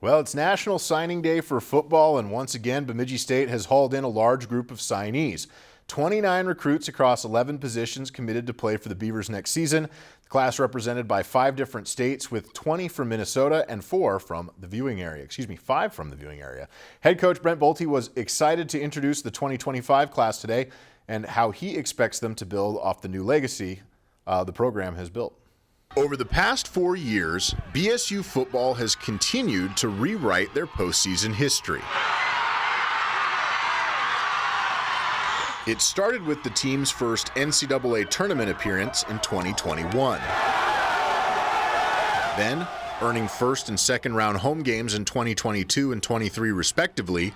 Well, it's National Signing Day for football, and once again, Bemidji State has hauled in a large group of signees. 29 recruits across 11 positions committed to play for the Beavers next season. The class represented by 5 different states, with 20 from Minnesota and 5 from the viewing area. Head coach Brent Bolte was excited to introduce the 2025 class today and how he expects them to build off the new legacy the program has built. Over the past 4 years, BSU football has continued to rewrite their postseason history. It started with the team's first NCAA tournament appearance in 2021. Then, earning first and second round home games in 2022 and 23 respectively.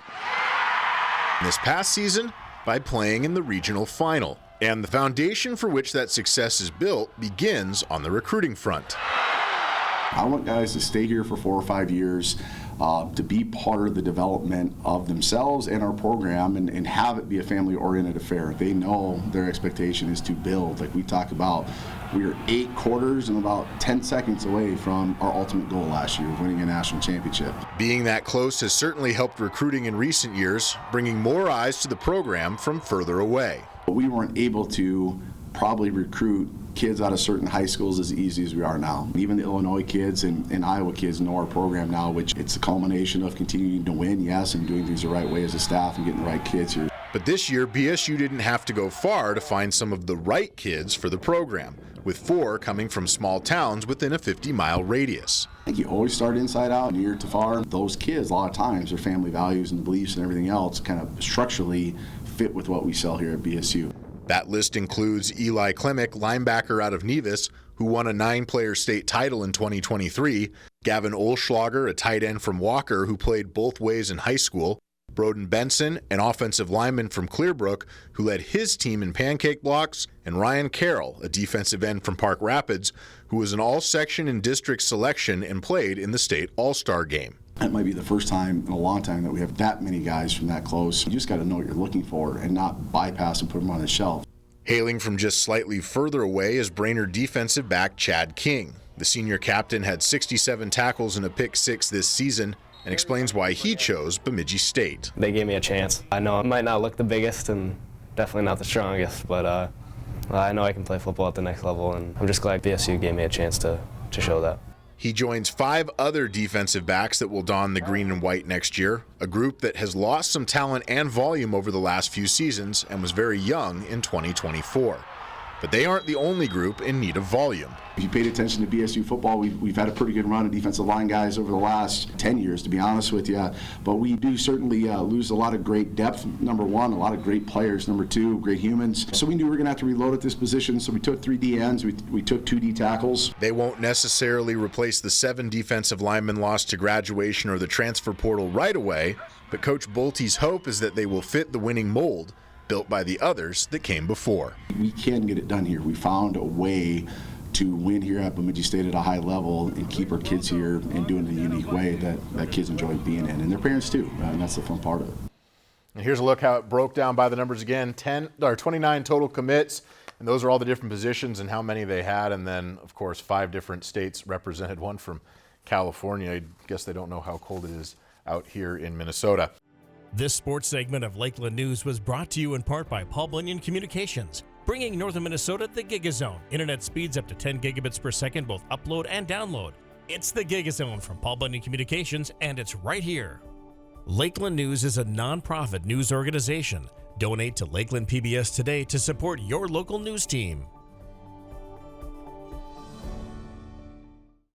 This past season, by playing in the regional final. And the foundation for which that success is built begins on the recruiting front. I want guys to stay here for 4 or 5 years, to be part of the development of themselves and our program, and have it be a family-oriented affair. They know their expectation is to build. Like we talk about, we were 8 quarters and about 10 seconds away from our ultimate goal last year, winning a national championship. Being that close has certainly helped recruiting in recent years, bringing more eyes to the program from further away. We weren't able to probably recruit kids out of certain high schools as easy as we are now. Even the Illinois kids and Iowa kids know our program now, which it's a culmination of continuing to win, yes, and doing things the right way as a staff and getting the right kids here. But this year, BSU didn't have to go far to find some of the right kids for the program, with 4 coming from small towns within a 50-mile radius. I think you always start inside out, near to far. Those kids, a lot of times, their family values and beliefs and everything else kind of structurally fit with what we sell here at BSU. That list includes Eli Klimick, linebacker out of Nevis, who won a 9-player state title in 2023, Gavin Olschlager, a tight end from Walker who played both ways in high school, Broden Benson, an offensive lineman from Clearbrook who led his team in pancake blocks, and Ryan Carroll, a defensive end from Park Rapids, who was an all-section and district selection and played in the state all-star game. That might be the first time in a long time that we have that many guys from that close. You just got to know what you're looking for and not bypass and put them on the shelf. Hailing from just slightly further away is Brainerd defensive back Chad King. The senior captain had 67 tackles and a pick 6 this season and explains why he chose Bemidji State. They gave me a chance. I know I might not look the biggest and definitely not the strongest, but I know I can play football at the next level, and I'm just glad BSU gave me a chance to show that. He joins 5 other defensive backs that will don the green and white next year, a group that has lost some talent and volume over the last few seasons and was very young in 2024. But they aren't the only group in need of volume. If you paid attention to BSU football, we've had a pretty good run of defensive line guys over the last 10 years, to be honest with you. But we do certainly lose a lot of great depth, number 1, a lot of great players, number 2, great humans. So we knew we were going to have to reload at this position, so we took 3 D ends, we took 2 D tackles. They won't necessarily replace the 7 defensive linemen lost to graduation or the transfer portal right away, but Coach Bolte's hope is that they will fit the winning mold built by the others that came before. We can get it done here. We found a way to win here at Bemidji State at a high level and keep our kids here and do it in a unique way that kids enjoy being in, and their parents too, and that's the fun part of it. And here's a look how it broke down by the numbers again. 29 total commits, and those are all the different positions and how many they had, and then of course 5 different states represented, 1 from California. I guess they don't know how cold it is out here in Minnesota. This sports segment of Lakeland News was brought to you in part by Paul Bunyan Communications, bringing northern Minnesota the Gigazone. Internet speeds up to 10 gigabits per second, both upload and download. It's the Gigazone from Paul Bunyan Communications, and it's right here. Lakeland News is a nonprofit news organization. Donate to Lakeland PBS today to support your local news team.